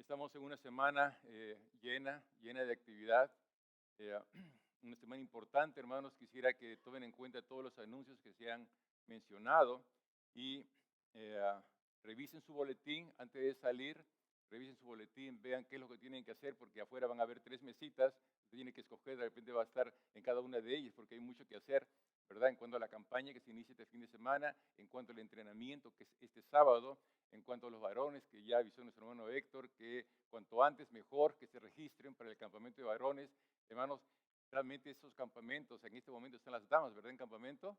Estamos en una semana llena de actividad, eh, una semana importante, hermanos. Quisiera que tomen en cuenta todos los anuncios que se han mencionado y eh, revisen su boletín antes de salir, revisen su boletín, vean qué es lo que tienen que hacer, porque afuera van a haber 3 mesitas, usted tiene que escoger, de repente va a estar en cada una de ellas, porque hay mucho que hacer, ¿verdad? En cuanto a la campaña que se inicia este fin de semana, en cuanto al entrenamiento que es este sábado, en cuanto a los varones, que ya avisó nuestro hermano Héctor, que cuanto antes mejor que se registren para el campamento de varones. Hermanos, realmente esos campamentos, en este momento están las damas, ¿verdad? En campamento,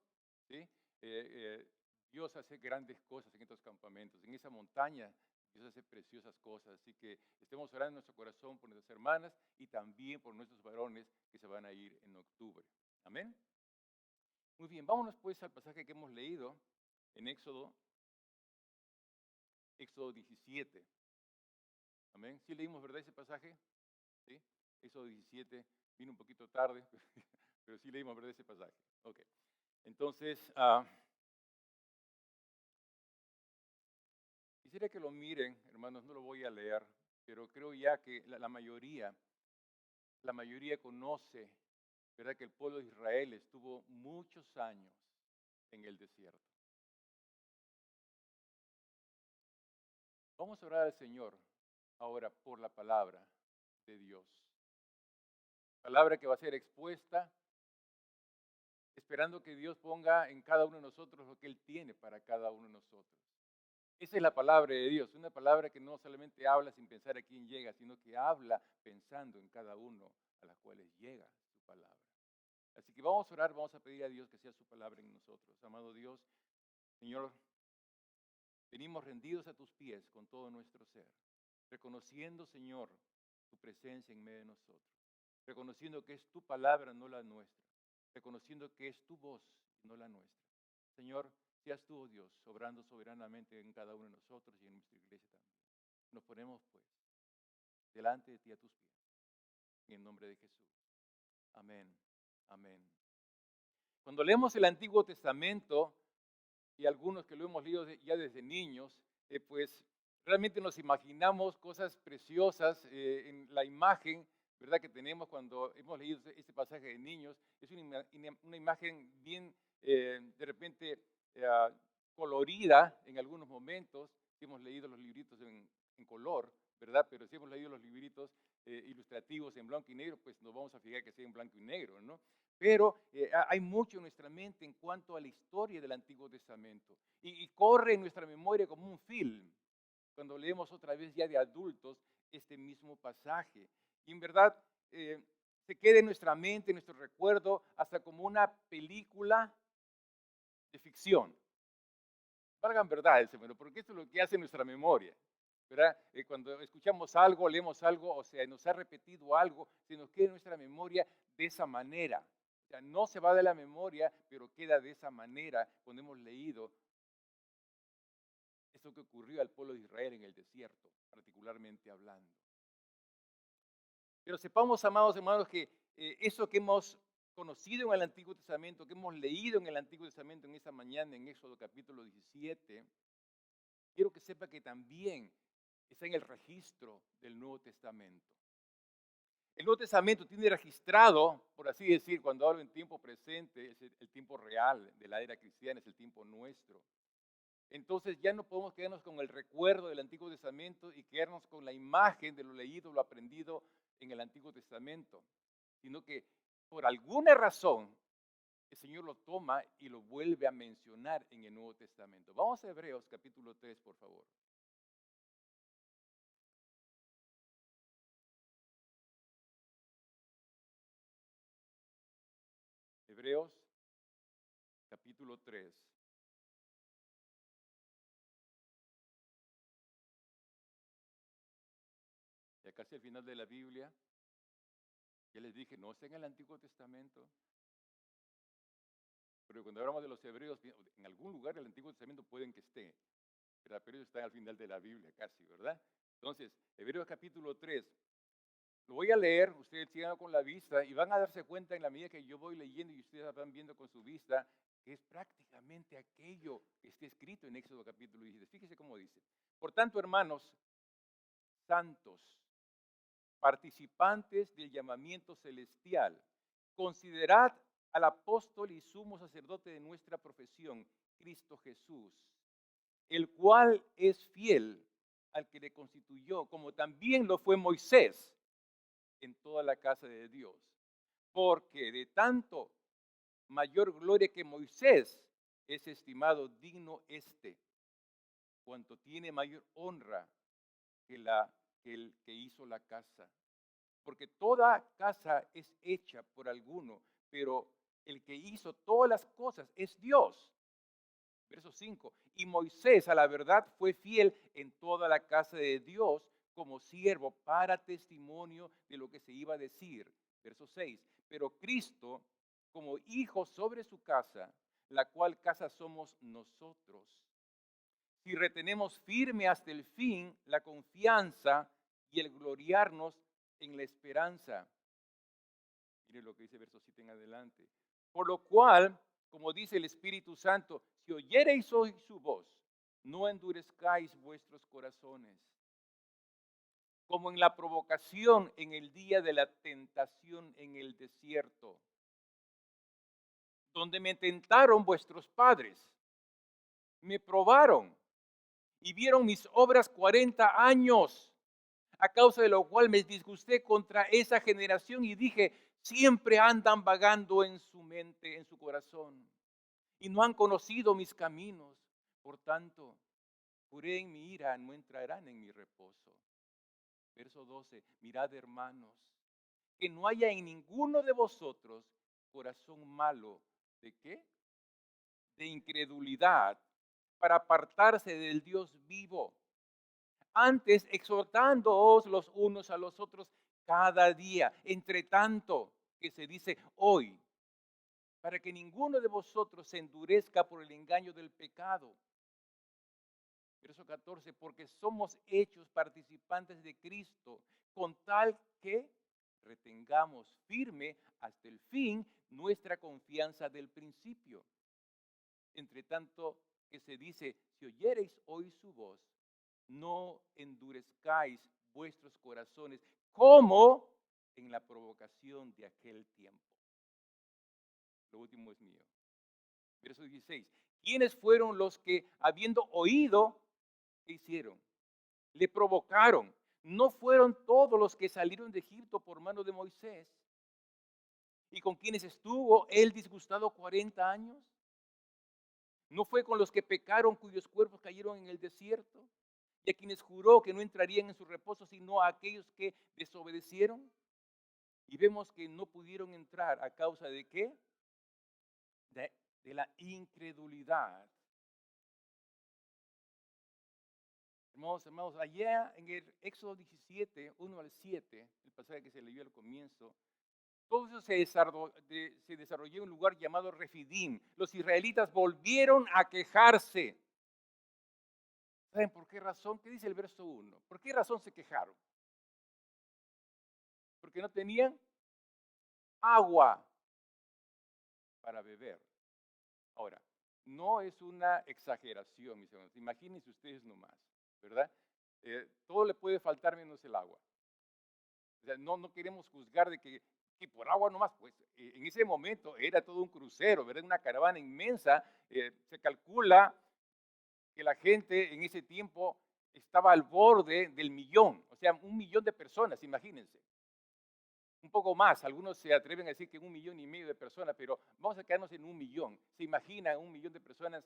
¿sí? Dios hace grandes cosas en estos campamentos, en esa montaña Dios hace preciosas cosas, así que estemos orando en nuestro corazón por nuestras hermanas y también por nuestros varones que se van a ir en octubre. Amén. Muy bien, vámonos pues al pasaje que hemos leído en Éxodo 17. Amén. ¿Sí leímos, verdad, ese pasaje? ¿Sí? Éxodo 17, vino un poquito tarde, pero sí leímos, verdad, ese pasaje. Ok. Entonces, quisiera que lo miren, hermanos, no lo voy a leer, pero creo ya que la mayoría conoce, ¿verdad?, que el pueblo de Israel estuvo muchos años en el desierto. Vamos a orar al Señor ahora por la palabra de Dios. Palabra que va a ser expuesta, esperando que Dios ponga en cada uno de nosotros lo que Él tiene para cada uno de nosotros. Esa es la palabra de Dios, una palabra que no solamente habla sin pensar a quién llega, sino que habla pensando en cada uno a las cuales llega su palabra. Así que vamos a orar, vamos a pedir a Dios que sea su palabra en nosotros. Amado Dios, Señor, venimos rendidos a tus pies con todo nuestro ser, reconociendo, Señor, tu presencia en medio de nosotros, reconociendo que es tu palabra, no la nuestra, reconociendo que es tu voz, no la nuestra. Señor, seas tú, oh Dios, obrando soberanamente en cada uno de nosotros y en nuestra iglesia también. Nos ponemos, pues, delante de ti a tus pies, en el nombre de Jesús. Amén, amén. Cuando leemos el Antiguo Testamento, y algunos que lo hemos leído ya desde niños, pues realmente nos imaginamos cosas preciosas en la imagen, ¿verdad?, que tenemos cuando hemos leído este pasaje de niños. Es una imagen bien, de repente, eh, colorida en algunos momentos. Hemos leído los libritos en color, ¿verdad? Pero si hemos leído los libritos ilustrativos en blanco y negro, pues nos vamos a fijar que sea en blanco y negro, ¿no? Pero hay mucho en nuestra mente en cuanto a la historia del Antiguo Testamento. Y corre en nuestra memoria como un film cuando leemos otra vez ya de adultos este mismo pasaje. Y en verdad se queda en nuestra mente, en nuestro recuerdo, hasta como una película de ficción. Valgan verdades, hermano, porque esto es lo que hace nuestra memoria, ¿verdad? Cuando escuchamos algo, leemos algo, o sea, nos ha repetido algo, se nos queda en nuestra memoria de esa manera. O sea, no se va de la memoria, pero queda de esa manera cuando hemos leído eso que ocurrió al pueblo de Israel en el desierto, particularmente hablando. Pero sepamos, amados hermanos, que eso que hemos conocido en el Antiguo Testamento, que hemos leído en el Antiguo Testamento en esta mañana, en Éxodo capítulo 17, quiero que sepa que también está en el registro del Nuevo Testamento. El Nuevo Testamento tiene registrado, por así decir, cuando hablo en tiempo presente, es el tiempo real de la era cristiana, es el tiempo nuestro. Entonces ya no podemos quedarnos con el recuerdo del Antiguo Testamento y quedarnos con la imagen de lo leído, lo aprendido en el Antiguo Testamento, sino que por alguna razón el Señor lo toma y lo vuelve a mencionar en el Nuevo Testamento. Vamos a Hebreos capítulo 3, por favor. Hebreos capítulo 3. Ya casi al final de la Biblia, ya les dije, no está en el Antiguo Testamento, pero cuando hablamos de los hebreos, en algún lugar del Antiguo Testamento pueden que esté, ¿verdad? Pero está al final de la Biblia casi, ¿verdad? Entonces, Hebreos capítulo 3, lo voy a leer, ustedes sigan con la vista y van a darse cuenta en la medida que yo voy leyendo y ustedes van viendo con su vista que es prácticamente aquello que está escrito en Éxodo capítulo 17. Fíjese cómo dice. Por tanto, hermanos, santos, participantes del llamamiento celestial. Considerad al apóstol y sumo sacerdote de nuestra profesión, Cristo Jesús, el cual es fiel al que le constituyó, como también lo fue Moisés en toda la casa de Dios. Porque de tanto mayor gloria que Moisés es estimado digno cuanto tiene mayor honra que el que hizo la casa. Porque toda casa es hecha por alguno, pero el que hizo todas las cosas es Dios. Verso 5. Y Moisés a la verdad fue fiel en toda la casa de Dios como siervo para testimonio de lo que se iba a decir. Verso 6. Pero Cristo como hijo sobre su casa, la cual casa somos nosotros. Si retenemos firme hasta el fin la confianza y el gloriarnos en la esperanza. Mire lo que dice verso 7 en adelante. Por lo cual, como dice el Espíritu Santo, si oyereis hoy su voz, no endurezcáis vuestros corazones, como en la provocación en el día de la tentación en el desierto, donde me tentaron vuestros padres, me probaron y vieron mis obras 40 años, a causa de lo cual me disgusté contra esa generación y dije, siempre andan vagando en su mente, en su corazón, y no han conocido mis caminos. Por tanto, juré en mi ira, no entrarán en mi reposo. Verso 12, mirad hermanos, que no haya en ninguno de vosotros corazón malo. ¿De qué? De incredulidad, para apartarse del Dios vivo. Antes exhortándoos los unos a los otros cada día, entre tanto que se dice hoy, para que ninguno de vosotros se endurezca por el engaño del pecado. Verso 14, porque somos hechos participantes de Cristo, con tal que retengamos firme hasta el fin nuestra confianza del principio. Entre tanto que se dice, si oyereis hoy su voz, no endurezcáis vuestros corazones como en la provocación de aquel tiempo. Lo último es mío. Verso 16. ¿Quiénes fueron los que, habiendo oído, qué hicieron? Le provocaron. ¿No fueron todos los que salieron de Egipto por mano de Moisés? ¿Y con quienes estuvo él disgustado 40 años? ¿No fue con los que pecaron cuyos cuerpos cayeron en el desierto? ¿Y a quienes juró que no entrarían en su reposo sino a aquellos que desobedecieron? Y vemos que no pudieron entrar a causa de ¿qué? De la incredulidad. Hermanos, allá en el Éxodo 17, 1 al 7, el pasaje que se leyó al comienzo, todo eso se desarrolló en un lugar llamado Refidim. Los israelitas volvieron a quejarse. ¿Saben por qué razón? ¿Qué dice el verso 1? ¿Por qué razón se quejaron? Porque no tenían agua para beber. Ahora, no es una exageración, mis hermanos. Imagínense ustedes nomás, ¿verdad? Todo le puede faltar menos el agua. O sea, no queremos juzgar de que por agua nomás, pues en ese momento era todo un crucero, ¿verdad? Una caravana inmensa. Se calcula que la gente en ese tiempo estaba al borde del millón, o sea, 1 millón de personas, imagínense. Un poco más, algunos se atreven a decir que 1,5 millones de personas, pero vamos a quedarnos en 1 millón. ¿Se imaginan 1 millón de personas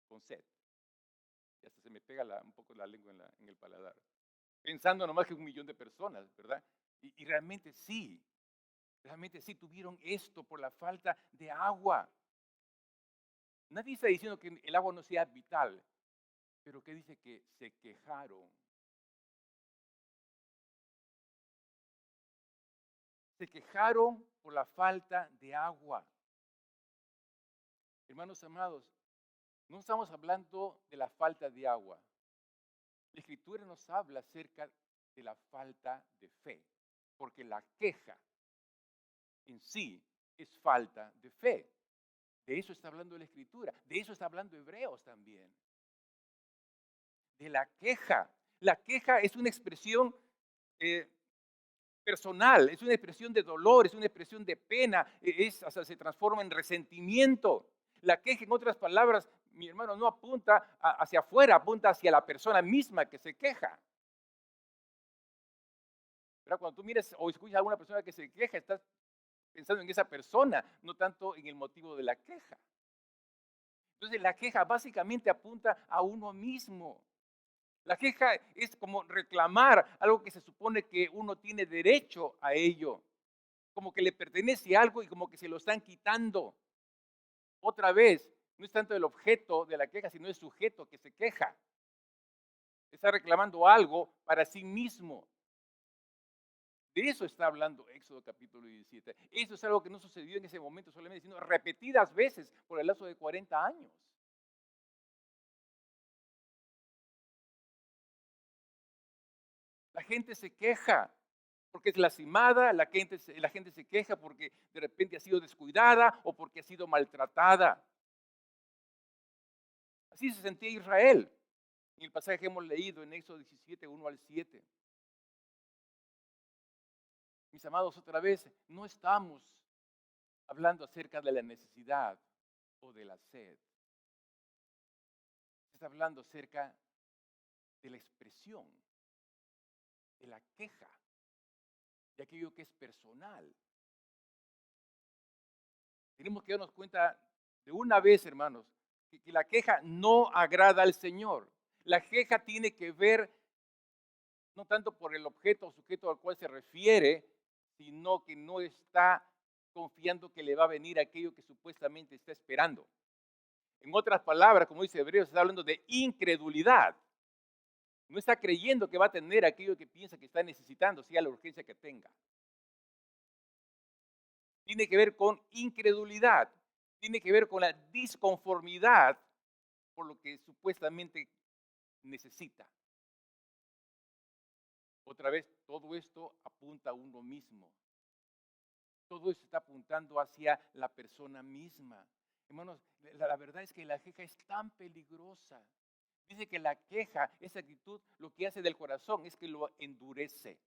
con sed? Y hasta se me pega un poco la lengua en el paladar. Pensando nomás que 1 millón de personas, ¿verdad? Y realmente sí tuvieron esto por la falta de agua. Nadie está diciendo que el agua no sea vital, pero que dice que se quejaron. Se quejaron por la falta de agua. Hermanos amados, no estamos hablando de la falta de agua. La Escritura nos habla acerca de la falta de fe, porque la queja en sí es falta de fe. De eso está hablando la Escritura, de eso está hablando Hebreos también. De la queja. La queja es una expresión eh, personal, es una expresión de dolor, es una expresión de pena, hasta se transforma en resentimiento. La queja, en otras palabras, mi hermano, no apunta hacia afuera, apunta hacia la persona misma que se queja. Pero cuando tú miras o escuchas a alguna persona que se queja, estás pensando en esa persona, no tanto en el motivo de la queja. Entonces la queja básicamente apunta a uno mismo. La queja es como reclamar algo que se supone que uno tiene derecho a ello, como que le pertenece algo y como que se lo están quitando. Otra vez, no es tanto el objeto de la queja, sino el sujeto que se queja. Está reclamando algo para sí mismo. De eso está hablando Éxodo capítulo 17. Eso es algo que no sucedió en ese momento solamente, sino repetidas veces por el lapso de 40 años. La gente se queja porque es lastimada, la gente se queja porque de repente ha sido descuidada o porque ha sido maltratada. Así se sentía Israel en el pasaje que hemos leído en Éxodo 17, 1 al 7. Mis amados, otra vez, no estamos hablando acerca de la necesidad o de la sed. Se está hablando acerca de la expresión, de la queja, de aquello que es personal. Tenemos que darnos cuenta de una vez, hermanos, que la queja no agrada al Señor. La queja tiene que ver no tanto por el objeto o sujeto al cual se refiere, sino que no está confiando que le va a venir aquello que supuestamente está esperando. En otras palabras, como dice Hebreos, está hablando de incredulidad. No está creyendo que va a tener aquello que piensa que está necesitando, sea la urgencia que tenga. Tiene que ver con incredulidad, tiene que ver con la disconformidad por lo que supuestamente necesita. Otra vez, todo esto apunta a uno mismo. Todo esto está apuntando hacia la persona misma. Hermanos, la verdad es que la queja es tan peligrosa. Dice que la queja, esa actitud, lo que hace del corazón es que lo endurece.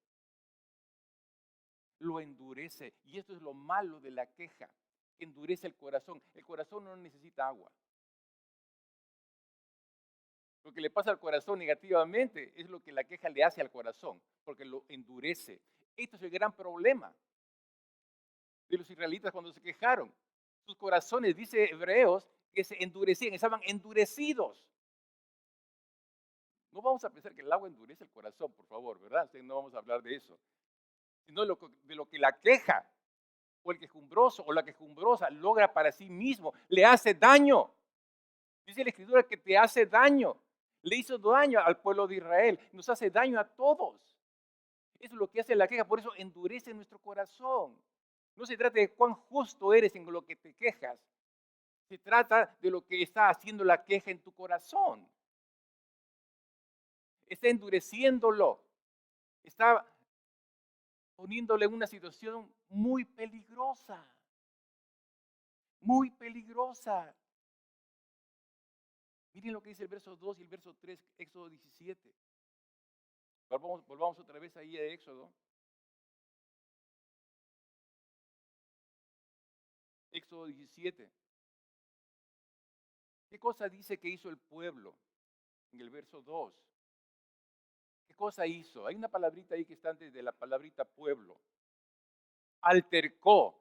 Lo endurece. Y esto es lo malo de la queja, que endurece el corazón. El corazón no necesita agua. Lo que le pasa al corazón negativamente es lo que la queja le hace al corazón, porque lo endurece. Esto es el gran problema de los israelitas cuando se quejaron. Sus corazones, dice Hebreos, que se endurecían, estaban endurecidos. No vamos a pensar que el agua endurece el corazón, por favor, ¿verdad? No vamos a hablar de eso, sino de lo que la queja o el quejumbroso o la quejumbrosa logra para sí mismo, le hace daño. Dice la Escritura que te hace daño. Le hizo daño al pueblo de Israel, nos hace daño a todos. Eso es lo que hace la queja, por eso endurece nuestro corazón. No se trata de cuán justo eres en lo que te quejas, se trata de lo que está haciendo la queja en tu corazón. Está endureciéndolo, está poniéndole en una situación muy peligrosa, muy peligrosa. Miren lo que dice el verso 2 y el verso 3, Éxodo 17. Volvamos otra vez ahí a Éxodo. Éxodo 17. ¿Qué cosa dice que hizo el pueblo? En el verso 2. ¿Qué cosa hizo? Hay una palabrita ahí que está antes de la palabrita pueblo. Altercó.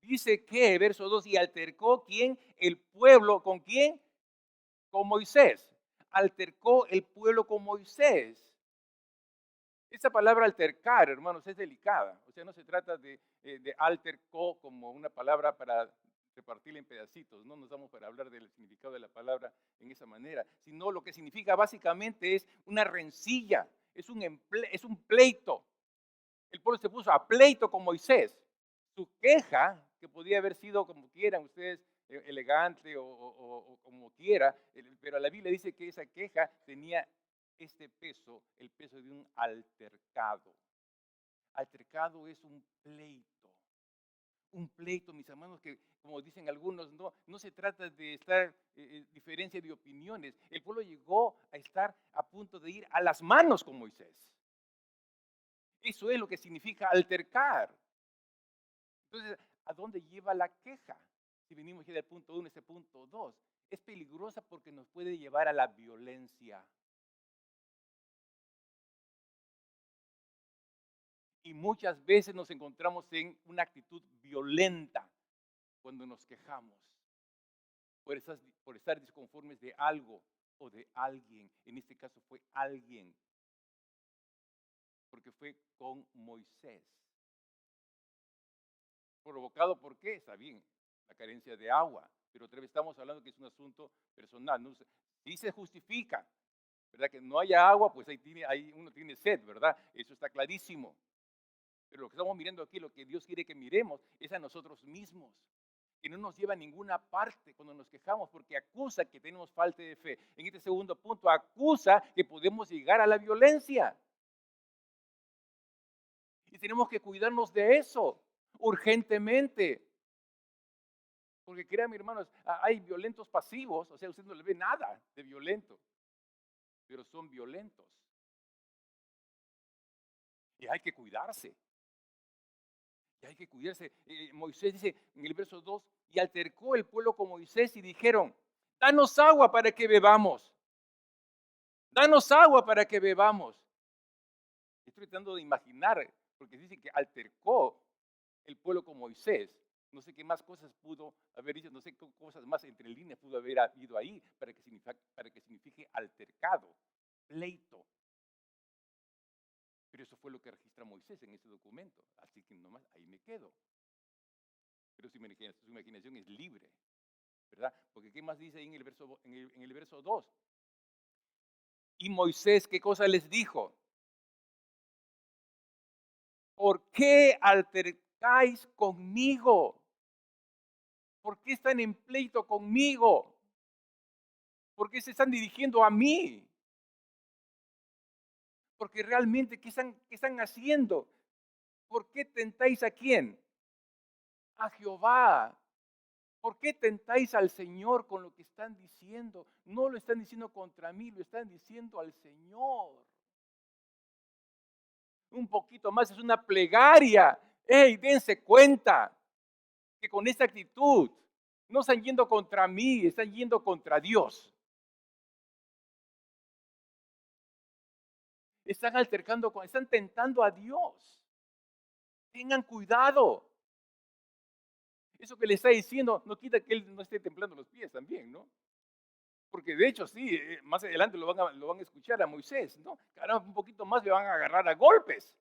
Dice que, verso 2, y altercó ¿quién? El pueblo. ¿Con quién? Con Moisés. Altercó el pueblo con Moisés. Esa palabra altercar, hermanos, es delicada. O sea, no se trata de altercó como una palabra para repartirla en pedacitos. No nos damos para hablar del significado de la palabra en esa manera. Sino lo que significa básicamente es una rencilla, es un pleito. El pueblo se puso a pleito con Moisés. Su queja, que podía haber sido como quieran ustedes, elegante o como quiera, pero la Biblia dice que esa queja tenía este peso, el peso de un altercado. Altercado es un pleito, Un pleito, mis hermanos, que como dicen algunos, no se trata de estar diferencia de opiniones. El pueblo llegó a estar a punto de ir a las manos con Moisés. Eso es lo que significa altercar. Entonces, ¿a dónde lleva la queja? Si venimos ya del punto 1 a este punto 2, es peligrosa porque nos puede llevar a la violencia. Y muchas veces nos encontramos en una actitud violenta cuando nos quejamos por estar disconformes de algo o de alguien. En este caso fue alguien, porque fue con Moisés. ¿Provocado por qué? Está bien, la carencia de agua, pero otra vez estamos hablando que es un asunto personal. ¿No? Sí se justifica, ¿verdad? Que no haya agua, pues ahí uno tiene sed, ¿verdad? Eso está clarísimo. Pero lo que estamos mirando aquí, lo que Dios quiere que miremos, es a nosotros mismos, que no nos lleva a ninguna parte cuando nos quejamos, porque acusa que tenemos falta de fe. En este segundo punto, acusa que podemos llegar a la violencia. Y tenemos que cuidarnos de eso urgentemente. Porque créanme, hermanos, hay violentos pasivos, o sea, usted no le ve nada de violento, pero son violentos. Y hay que cuidarse. Y hay que cuidarse. Moisés dice en el verso 2, y altercó el pueblo con Moisés y dijeron, danos agua para que bebamos. Danos agua para que bebamos. Estoy tratando de imaginar, porque dice que altercó el pueblo con Moisés. No sé qué más cosas pudo haber dicho, no sé qué cosas más entre líneas pudo haber habido ahí para que signifique altercado, pleito. Pero eso fue lo que registra Moisés en ese documento. Así que nomás ahí me quedo. Pero su imaginación es libre, ¿verdad? Porque ¿qué más dice ahí en el verso 2? Y Moisés, ¿qué cosa les dijo? ¿Por qué altercáis conmigo? ¿Por qué están en pleito conmigo? ¿Por qué se están dirigiendo a mí? Porque realmente, ¿qué están haciendo? ¿Por qué tentáis a quién? A Jehová. ¿Por qué tentáis al Señor con lo que están diciendo? No lo están diciendo contra mí, lo están diciendo al Señor. Un poquito más es una plegaria. ¡Ey, dense cuenta! Que con esta actitud no están yendo contra mí, están yendo contra Dios. Están tentando a Dios. Tengan cuidado. Eso que le está diciendo no quita que él no esté templando los pies también, ¿no? Porque de hecho sí, más adelante lo van a escuchar a Moisés, ¿no? Ahora un poquito más le van a agarrar a golpes.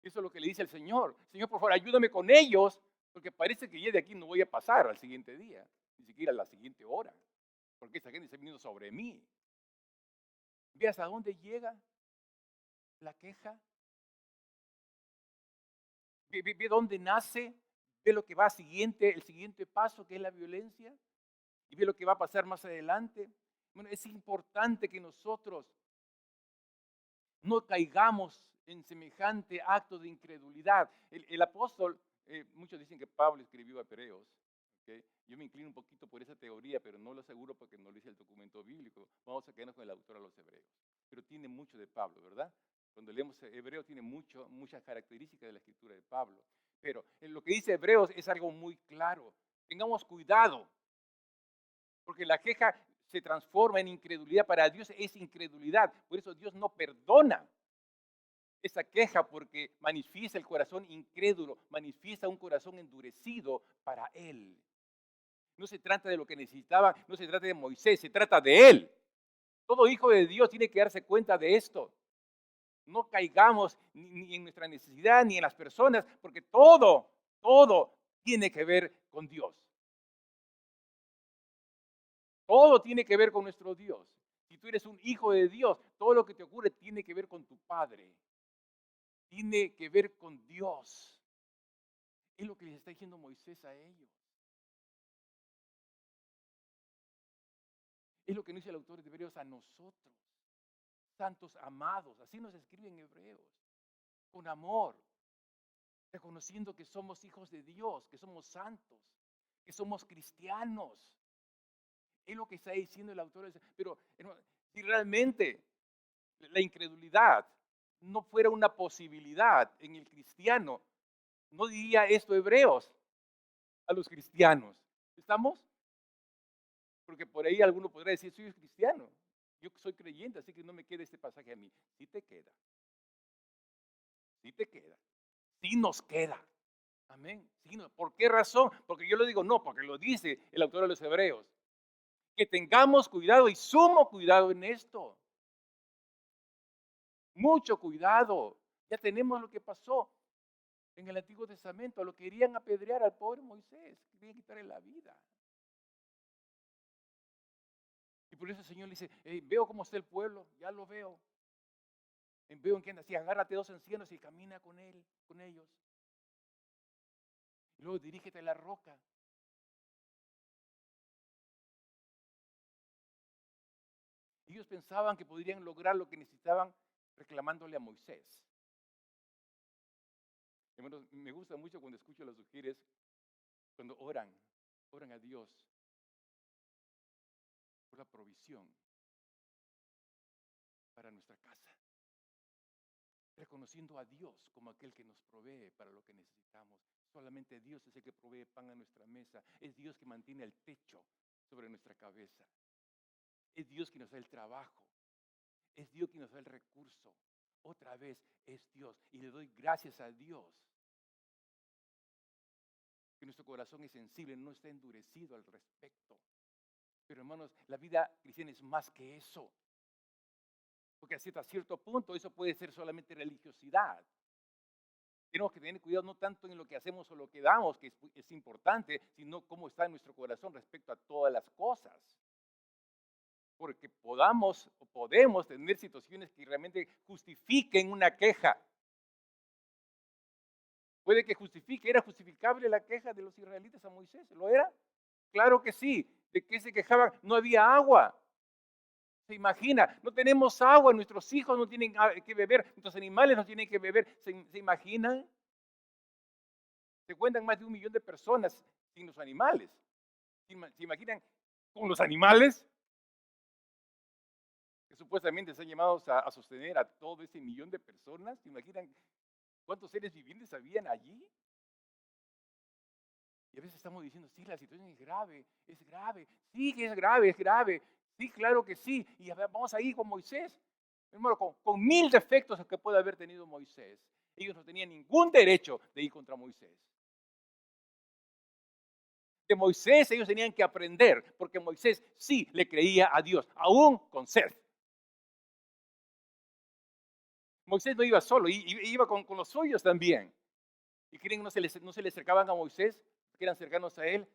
Eso es lo que le dice el Señor. Señor, por favor, ayúdame con ellos, porque parece que ya de aquí no voy a pasar al siguiente día, ni siquiera a la siguiente hora, porque esta gente está viniendo sobre mí. ¿Veas a dónde llega la queja? ¿Ve dónde nace? ¿Ve lo que va el siguiente paso, que es la violencia? ¿Y ve lo que va a pasar más adelante? Bueno, es importante que nosotros no caigamos en semejante acto de incredulidad. El apóstol, muchos dicen que Pablo escribió a Hebreos. ¿Okay? Yo me inclino un poquito por esa teoría, pero no lo aseguro porque no lo dice el documento bíblico. Vamos a quedarnos con el autor a los Hebreos. Pero tiene mucho de Pablo, ¿verdad? Cuando leemos Hebreos tiene muchas características de la escritura de Pablo. Pero en lo que dice Hebreos es algo muy claro. Tengamos cuidado, porque la queja se transforma en incredulidad. Para Dios es incredulidad. Por eso Dios no perdona esa queja, porque manifiesta el corazón incrédulo, manifiesta un corazón endurecido para Él. No se trata de lo que necesitaba, no se trata de Moisés, se trata de Él. Todo hijo de Dios tiene que darse cuenta de esto. No caigamos ni en nuestra necesidad ni en las personas, porque todo tiene que ver con Dios. Todo tiene que ver con nuestro Dios. Si tú eres un hijo de Dios, todo lo que te ocurre tiene que ver con tu Padre. Tiene que ver con Dios. Es lo que les está diciendo Moisés a ellos. Es lo que nos dice el autor de Hebreos a nosotros, santos amados. Así nos escribe en Hebreos, con amor. reconociendo que somos hijos de Dios, que somos santos, que somos cristianos. Es lo que está diciendo el autor. Pero hermano, si realmente la incredulidad no fuera una posibilidad en el cristiano, no diría esto Hebreos a los cristianos. ¿Estamos? Porque por ahí alguno podrá decir, soy cristiano, yo soy creyente, así que no me queda este pasaje a mí. Sí te queda, sí te queda, sí nos queda. Amén. Sí, ¿por qué razón? Porque yo lo digo, no, porque lo dice el autor de los Hebreos. Que tengamos cuidado y sumo cuidado en esto. Mucho cuidado. Ya tenemos lo que pasó en el Antiguo Testamento. Lo querían apedrear al pobre Moisés. Querían quitarle la vida. Y por eso el Señor le dice, veo cómo está el pueblo, ya lo veo. Veo en qué anda. Así, agárrate 2 ancianos y camina con él, con ellos. Y luego dirígete a la roca. Ellos pensaban que podrían lograr lo que necesitaban reclamándole a Moisés. Hermanos, me gusta mucho cuando escucho a las mujeres, cuando oran a Dios por la provisión para nuestra casa, reconociendo a Dios como aquel que nos provee para lo que necesitamos. Solamente Dios es el que provee pan a nuestra mesa, es Dios que mantiene el techo sobre nuestra cabeza, es Dios que nos da el trabajo, es Dios que nos da el recurso. Otra vez es Dios, y le doy gracias a Dios que nuestro corazón es sensible, no está endurecido al respecto. Pero hermanos, la vida cristiana es más que eso. Porque hasta cierto punto eso puede ser solamente religiosidad. Tenemos que tener cuidado no tanto en lo que hacemos o lo que damos, que es importante, sino cómo está nuestro corazón respecto a todas las cosas. Porque podemos tener situaciones que realmente justifiquen una queja. Puede que justifique, ¿era justificable la queja de los israelitas a Moisés? ¿Lo era? Claro que sí. ¿De qué se quejaban? No había agua. ¿Se imagina? No tenemos agua, nuestros hijos no tienen que beber, nuestros animales no tienen que beber. ¿Se imaginan? Se cuentan más de 1 millón de personas sin los animales. ¿Se imaginan con los animales? Que supuestamente están llamados a sostener a todo ese 1 millón de personas. ¿Se imaginan cuántos seres vivientes habían allí? Y a veces estamos diciendo, sí, la situación es grave, sí que es grave, sí, claro que sí. Y vamos ahí con Moisés, hermano, con 1000 defectos que puede haber tenido Moisés. Ellos no tenían ningún derecho de ir contra Moisés. De Moisés ellos tenían que aprender, porque Moisés sí le creía a Dios, aún con sed. Moisés no iba solo, iba con los suyos también. ¿Y creen que no se le acercaban a Moisés, que eran cercanos a él?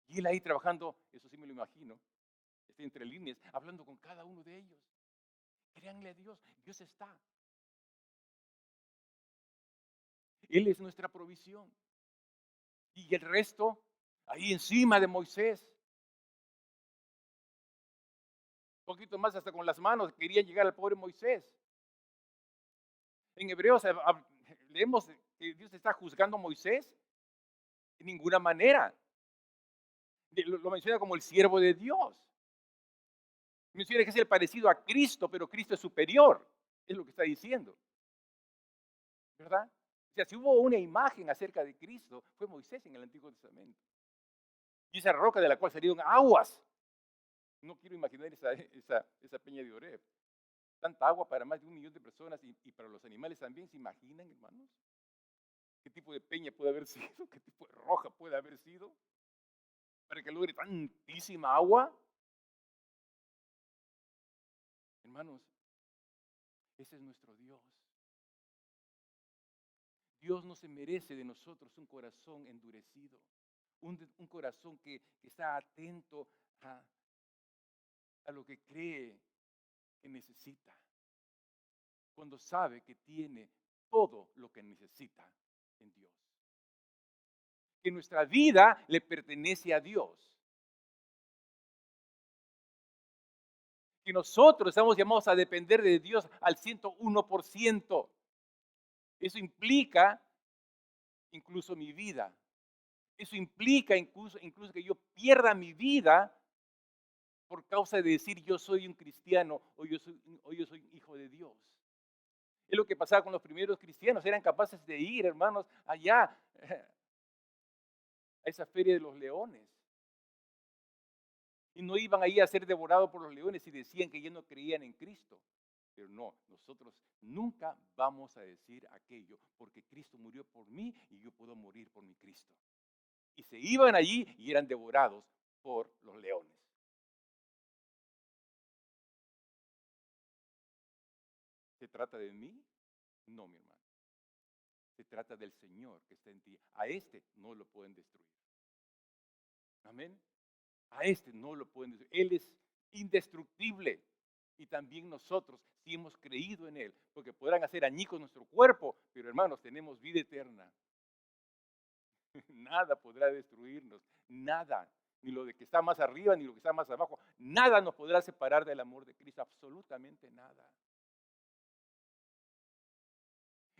Y él ahí trabajando, eso sí me lo imagino, entre líneas, hablando con cada uno de ellos. Créanle a Dios, Dios está. Él es nuestra provisión. Y el resto, ahí encima de Moisés. Un poquito más hasta con las manos, querían llegar al pobre Moisés. En Hebreos leemos que Dios está juzgando a Moisés. De ninguna manera. Lo menciona como el siervo de Dios. Menciona que es el parecido a Cristo, pero Cristo es superior. Es lo que está diciendo. ¿Verdad? O sea, si hubo una imagen acerca de Cristo, fue Moisés en el Antiguo Testamento. Y esa roca de la cual salieron aguas. No quiero imaginar esa peña de Oreb. Tanta agua para más de 1 millón de personas y para los animales también. ¿Se imaginan, hermanos? ¿Qué tipo de peña puede haber sido? ¿Qué tipo de roca puede haber sido? Para que logre tantísima agua. Hermanos, ese es nuestro Dios. Dios no se merece de nosotros un corazón endurecido, un corazón que está atento a lo que cree que necesita, cuando sabe que tiene todo lo que necesita en Dios. Que nuestra vida le pertenece a Dios. Que nosotros estamos llamados a depender de Dios al 101%. Eso implica incluso mi vida. Eso implica incluso que yo pierda mi vida por causa de decir yo soy un cristiano o yo soy hijo de Dios. Es lo que pasaba con los primeros cristianos. Eran capaces de ir, hermanos, allá a esa feria de los leones. Y no iban ahí a ser devorados por los leones y decían que ellos no creían en Cristo. Pero no, nosotros nunca vamos a decir aquello, porque Cristo murió por mí y yo puedo morir por mi Cristo. Y se iban allí y eran devorados por los leones. ¿Se trata de mí? No, mi hermano. Se trata del Señor que está en ti. A este no lo pueden destruir. Amén. A este no lo pueden destruir. Él es indestructible. Y también nosotros, si hemos creído en Él, porque podrán hacer añicos nuestro cuerpo, pero hermanos, tenemos vida eterna. Nada podrá destruirnos, nada, ni lo de que está más arriba, ni lo que está más abajo, nada nos podrá separar del amor de Cristo, absolutamente nada.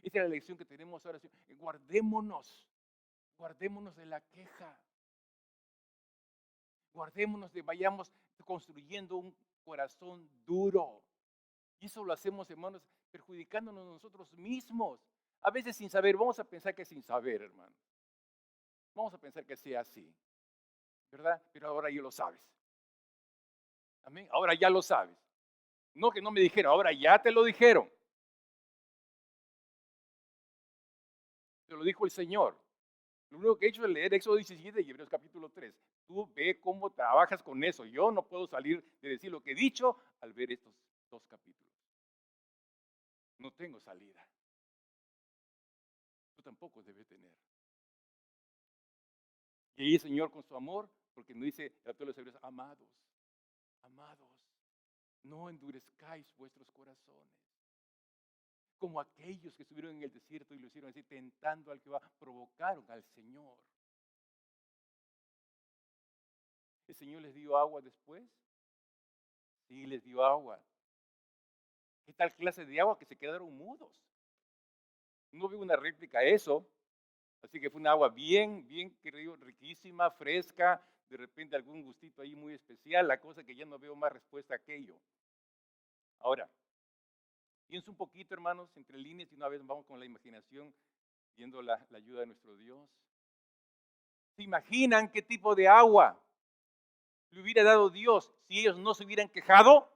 Esa es la lección que tenemos ahora. Guardémonos de la queja, guardémonos de vayamos construyendo un corazón duro. Y eso lo hacemos, hermanos, perjudicándonos nosotros mismos. A veces sin saber, vamos a pensar que es sin saber, hermano. Vamos a pensar que sea así, ¿verdad? Pero ahora ya lo sabes. Amén. Ahora ya lo sabes. No que no me dijeron, ahora ya te lo dijeron. Te lo dijo el Señor. Lo único que he hecho es leer Éxodo 17 y Hebreos capítulo 3. Tú ve cómo trabajas con eso. Yo no puedo salir de decir lo que he dicho al ver estos dos capítulos. No tengo salida. Tú tampoco debes tener. Y ahí el Señor con su amor, porque nos dice a todos los hebreos, amados, amados, no endurezcáis vuestros corazones. Como aquellos que estuvieron en el desierto y lo hicieron así, tentando al que va, provocaron al Señor. ¿El Señor les dio agua después? Sí, les dio agua. ¿Qué tal clase de agua que se quedaron mudos? No vi una réplica a eso. Así que fue una agua bien, riquísima, fresca, de repente algún gustito ahí muy especial, la cosa que ya no veo más respuesta a aquello. Ahora, pienso un poquito, hermanos, entre líneas y una vez vamos con la imaginación, viendo la ayuda de nuestro Dios. ¿Se imaginan qué tipo de agua le hubiera dado Dios si ellos no se hubieran quejado?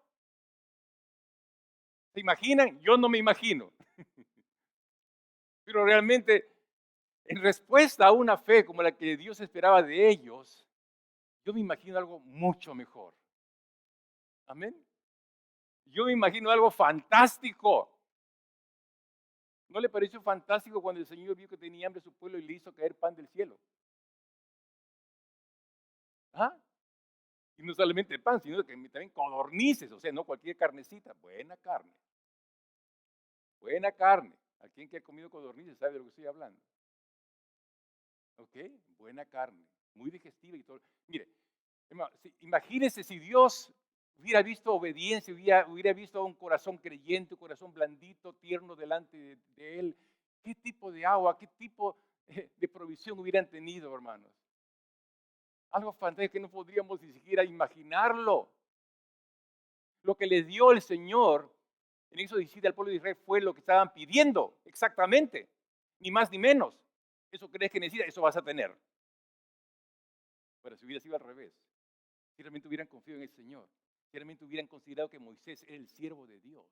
¿Se imaginan? Yo no me imagino. Pero realmente, en respuesta a una fe como la que Dios esperaba de ellos, yo me imagino algo mucho mejor. Amén. Yo me imagino algo fantástico. ¿No le pareció fantástico cuando el Señor vio que tenía hambre su pueblo y le hizo caer pan del cielo? ¿Ah? Y no solamente pan, sino que también codornices, o sea, no cualquier carnecita, buena carne. Buena carne. Alguien que ha comido codornices sabe de lo que estoy hablando. ¿Ok? Buena carne, muy digestiva y todo. Mire, imagínense si Dios hubiera visto obediencia, hubiera visto un corazón creyente, un corazón blandito, tierno delante de Él. ¿Qué tipo de agua, qué tipo de provisión hubieran tenido, hermanos? Algo fantástico que no podríamos ni siquiera imaginarlo. Lo que les dio el Señor en Éxodo 17 al pueblo de Israel fue lo que estaban pidiendo, exactamente, ni más ni menos. Eso crees que necesitas, eso vas a tener. Pero si hubiera sido al revés, si realmente hubieran confiado en el Señor, si realmente hubieran considerado que Moisés era el siervo de Dios.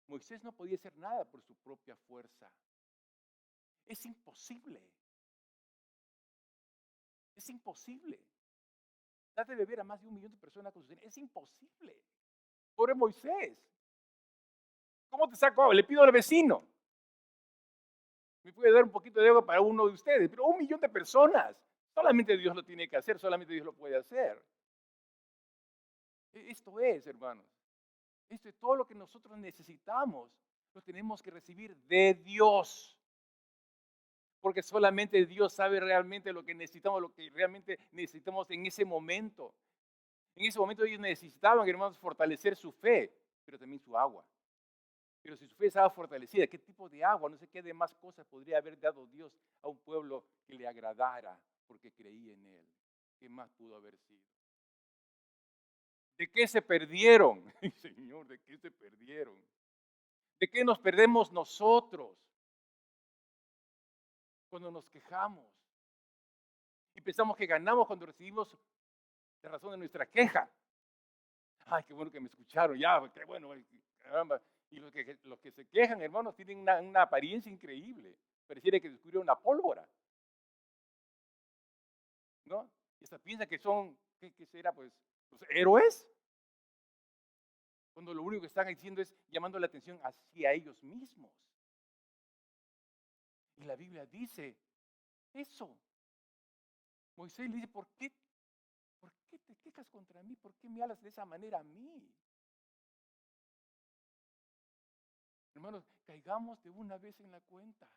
Moisés no podía hacer nada por su propia fuerza. Es imposible. Es imposible. Date de beber a más de 1 millón de personas con su. Es imposible. Pobre Moisés. ¿Cómo te saco agua? Le pido al vecino. Me puede dar un poquito de agua para uno de ustedes, pero 1 millón de personas. Solamente Dios lo tiene que hacer, solamente Dios lo puede hacer. Esto es, hermanos. Esto es todo lo que nosotros necesitamos. Lo tenemos que recibir de Dios. Porque solamente Dios sabe realmente lo que necesitamos, lo que realmente necesitamos en ese momento. En ese momento ellos necesitaban, hermanos, fortalecer su fe, pero también su agua. Pero si su fe estaba fortalecida, ¿qué tipo de agua? No sé qué demás cosas podría haber dado Dios a un pueblo que le agradara porque creía en Él. ¿Qué más pudo haber sido? ¿De qué se perdieron? Señor, ¿de qué se perdieron? ¿De qué nos perdemos nosotros cuando nos quejamos? Y pensamos que ganamos cuando recibimos la razón de nuestra queja. Ay, qué bueno que me escucharon, ya, qué bueno, ay, caramba. Y los que se quejan, hermanos, tienen una apariencia increíble. Pareciera que descubrieron una pólvora, ¿no? Y hasta piensan que son, ¿qué será? Pues, los héroes, cuando lo único que están haciendo es llamando la atención hacia ellos mismos. Y la Biblia dice eso. Moisés le dice, ¿por qué te quejas contra mí? ¿Por qué me hablas de esa manera a mí? Hermanos, caigamos de una vez en la cuenta.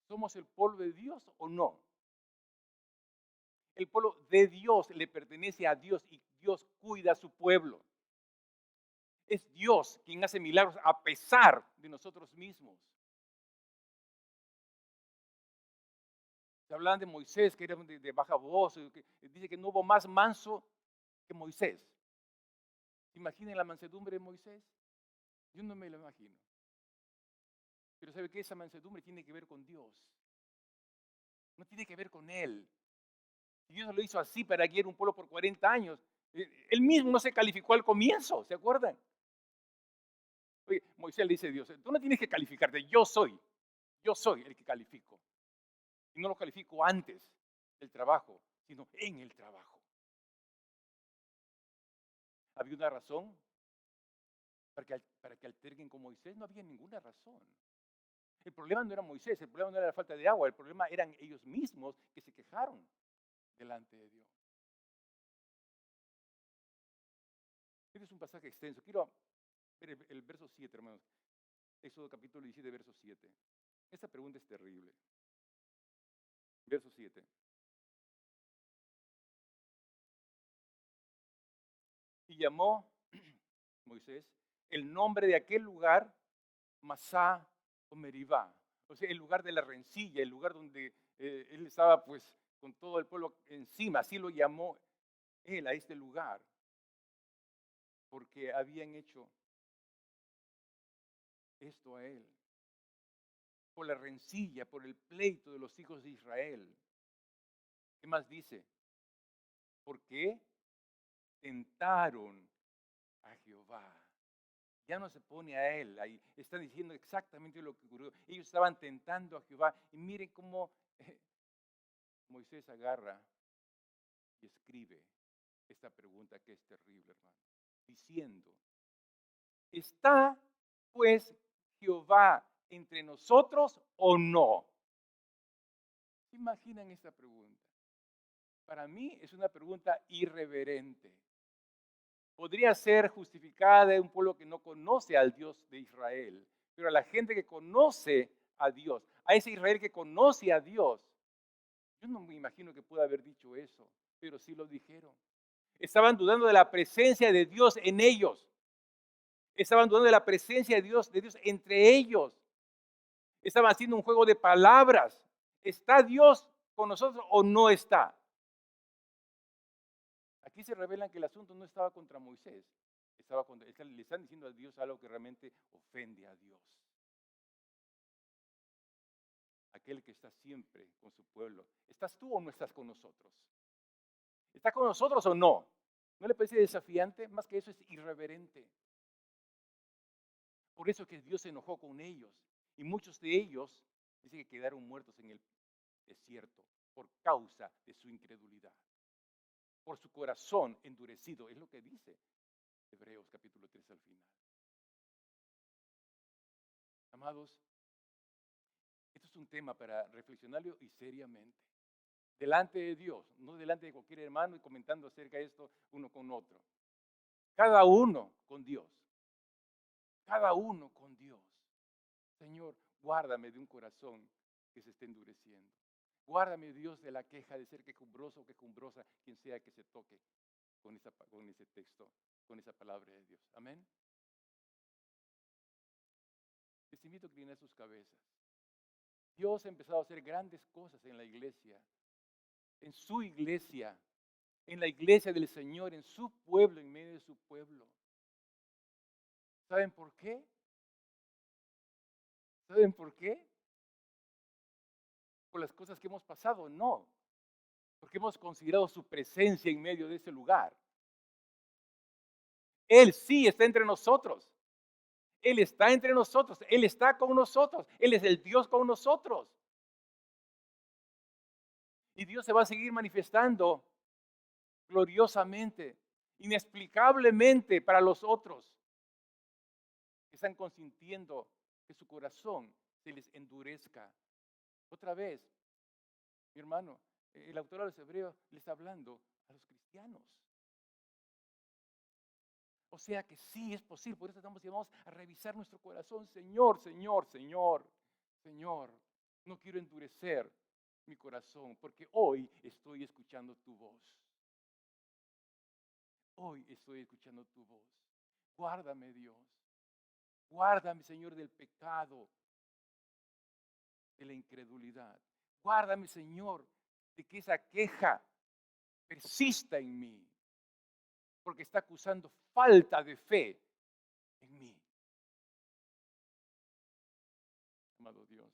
¿Somos el pueblo de Dios o no? El pueblo de Dios le pertenece a Dios y Dios cuida a su pueblo. Es Dios quien hace milagros a pesar de nosotros mismos. Se hablaban de Moisés, que era de baja voz, que dice que no hubo más manso que Moisés. ¿Imaginen la mansedumbre de Moisés? Yo no me lo imagino. Pero ¿sabe qué? Esa mansedumbre tiene que ver con Dios. No tiene que ver con él. Y Dios lo hizo así para guiar un pueblo por 40 años. Él mismo no se calificó al comienzo, ¿se acuerdan? Oye, Moisés le dice a Dios, tú no tienes que calificarte, yo soy el que califico. Y no lo califico antes del trabajo, sino en el trabajo. ¿Había una razón para que alterguen con Moisés? No había ninguna razón. El problema no era Moisés, el problema no era la falta de agua, el problema eran ellos mismos que se quejaron delante de Dios. Este es un pasaje extenso. Quiero ver el verso 7, hermanos. Éxodo capítulo 17, verso 7. Esta pregunta es terrible. Verso 7. Y llamó Moisés el nombre de aquel lugar Masá o Meribá. O sea, el lugar de la rencilla, el lugar donde él estaba pues con todo el pueblo encima. Así lo llamó él a este lugar. Porque habían hecho esto a él. Por la rencilla, por el pleito de los hijos de Israel. ¿Qué más dice? Porque tentaron a Jehová. Ya no se pone a él ahí. Están diciendo exactamente lo que ocurrió. Ellos estaban tentando a Jehová. Y miren cómo Moisés agarra y escribe esta pregunta que es terrible, hermano. Diciendo, ¿está pues Jehová entre nosotros o no? ¿Se imaginan esta pregunta? Para mí es una pregunta irreverente. Podría ser justificada de un pueblo que no conoce al Dios de Israel, pero a la gente que conoce a Dios, a ese Israel que conoce a Dios, yo no me imagino que pueda haber dicho eso, pero sí lo dijeron. Estaban dudando de la presencia de Dios en ellos. Estaban dudando de la presencia de Dios entre ellos. Estaban haciendo un juego de palabras. ¿Está Dios con nosotros o no está? Aquí se revelan que el asunto no estaba contra Moisés, le están diciendo a Dios algo que realmente ofende a Dios. Aquel que está siempre con su pueblo. ¿Estás tú o no estás con nosotros? ¿Está con nosotros o no? ¿No le parece desafiante? Más que eso es irreverente. Por eso que Dios se enojó con ellos. Y muchos de ellos dice que quedaron muertos en el desierto por causa de su incredulidad. Por su corazón endurecido. Es lo que dice Hebreos capítulo 3 al final. Amados, esto es un tema para reflexionarlo y seriamente. Delante de Dios, no delante de cualquier hermano y comentando acerca de esto uno con otro. Cada uno con Dios. Cada uno con Dios. Señor, guárdame de un corazón que se esté endureciendo. Guárdame, Dios, de la queja de ser quejumbroso o quejumbrosa, quien sea que se toque con ese texto, con esa palabra de Dios. Amén. Les invito a inclinar sus cabezas. Dios ha empezado a hacer grandes cosas en la iglesia, en su iglesia, en la iglesia del Señor, en su pueblo, en medio de su pueblo. ¿Saben por qué? ¿Saben por qué? ¿Por las cosas que hemos pasado? No, porque hemos considerado su presencia en medio de ese lugar. Él sí está entre nosotros. Él está entre nosotros. Él está con nosotros. Él es el Dios con nosotros. Y Dios se va a seguir manifestando gloriosamente, inexplicablemente para los otros que están consintiendo que su corazón se les endurezca. Otra vez, mi hermano, el autor de los Hebreos le está hablando a los cristianos. O sea que sí es posible, por eso estamos llamados a revisar nuestro corazón. Señor, Señor, Señor, Señor, no quiero endurecer mi corazón porque hoy estoy escuchando tu voz. Hoy estoy escuchando tu voz. Guárdame, Dios. Guárdame, Señor, del pecado, de la incredulidad. Guárdame, Señor, de que esa queja persista en mí, porque está acusando falta de fe en mí. Amado Dios,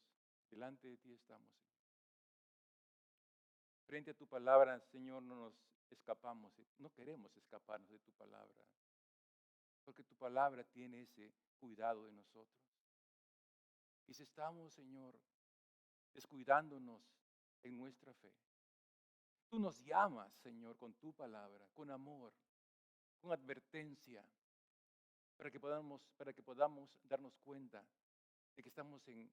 delante de ti estamos. Frente a tu palabra, Señor, no nos escapamos, no queremos escaparnos de tu palabra, porque tu palabra tiene ese cuidado de nosotros. Y si estamos, Señor, descuidándonos en nuestra fe, tú nos llamas, Señor, con tu palabra, con amor, con advertencia, para que podamos darnos cuenta de que estamos en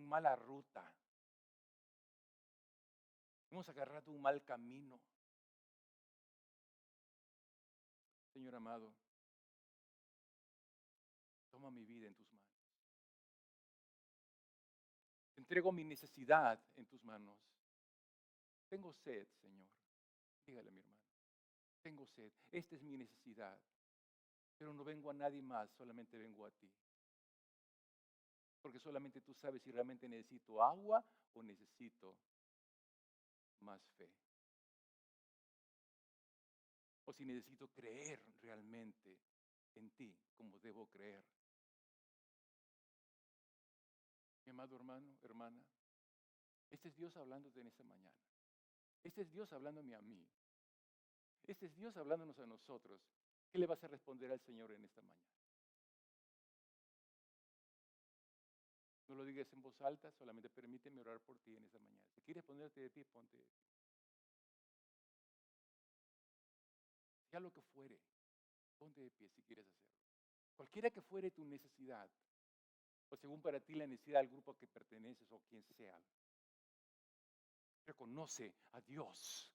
mala ruta. Hemos agarrado un mal camino. Señor amado, toma mi vida en tus manos. Entrego mi necesidad en tus manos. Tengo sed, Señor. Dígale a mi hermano. Tengo sed. Esta es mi necesidad. Pero no vengo a nadie más, solamente vengo a ti. Porque solamente tú sabes si realmente necesito agua o necesito más fe. O si necesito creer realmente en ti como debo creer. Mi amado hermano, hermana, este es Dios hablándote en esta mañana. Este es Dios hablándome a mí. Este es Dios hablándonos a nosotros. ¿Qué le vas a responder al Señor en esta mañana? No lo digas en voz alta, solamente permíteme orar por ti en esta mañana. Si quieres ponerte de pie, ponte de pie. Ya lo que fuere, ponte de pie si quieres hacerlo. Cualquiera que fuere tu necesidad, o según para ti la necesidad del grupo a que perteneces o quien sea, reconoce a Dios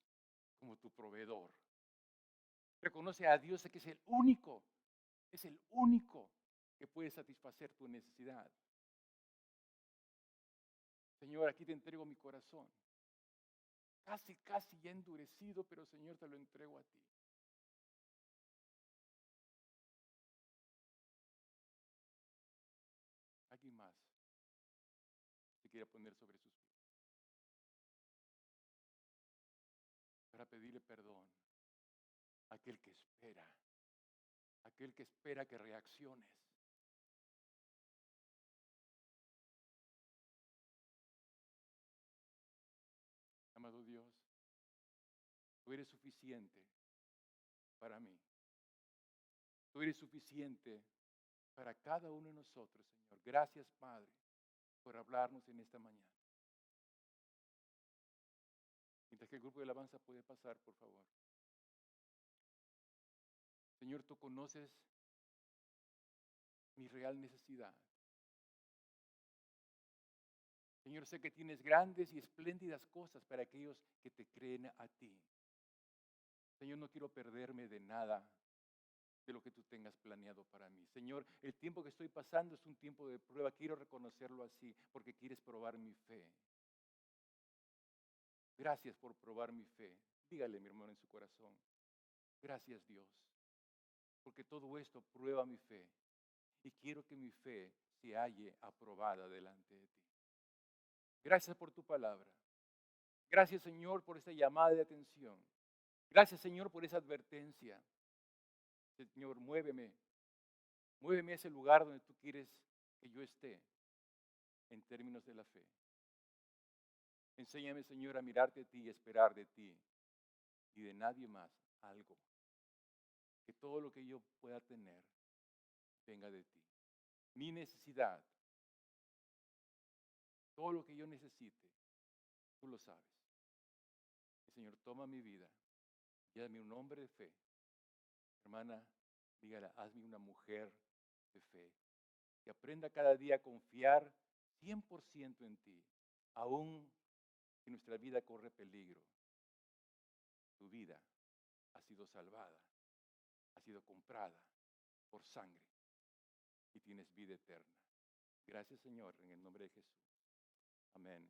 como tu proveedor. Reconoce a Dios que es el único que puede satisfacer tu necesidad. Señor, aquí te entrego mi corazón. Casi ya endurecido, pero Señor, te lo entrego a ti. Alguien más se quiere poner sobre sus pies para pedirle perdón a aquel que espera que reacciones. Amado Dios, tú eres suficiente para mí. Tú eres suficiente para cada uno de nosotros, Señor. Gracias, Padre, por hablarnos en esta mañana. Mientras que el grupo de alabanza puede pasar, por favor. Señor, tú conoces mi real necesidad. Señor, sé que tienes grandes y espléndidas cosas para aquellos que te creen a ti. Señor, no quiero perderme de nada de lo que tú tengas planeado para mí. Señor, el tiempo que estoy pasando es un tiempo de prueba. Quiero reconocerlo así porque quieres probar mi fe. Gracias por probar mi fe. Dígale, mi hermano, en su corazón. Gracias, Dios, porque todo esto prueba mi fe y quiero que mi fe se halle aprobada delante de ti. Gracias por tu palabra. Gracias, Señor, por esta llamada de atención. Gracias, Señor, por esa advertencia. Señor, muéveme. Muéveme a ese lugar donde tú quieres que yo esté en términos de la fe. Enséñame, Señor, a mirarte a ti y esperar de ti y de nadie más algo. Que todo lo que yo pueda tener venga de ti. Mi necesidad, todo lo que yo necesite, tú lo sabes. Y, Señor, toma mi vida y hazme un hombre de fe. Hermana, dígala, hazme una mujer de fe. Que aprenda cada día a confiar 100% en ti, aún que nuestra vida corre peligro. Tu vida ha sido salvada, ha sido comprada por sangre y tienes vida eterna. Gracias, Señor, en el nombre de Jesús. Amén.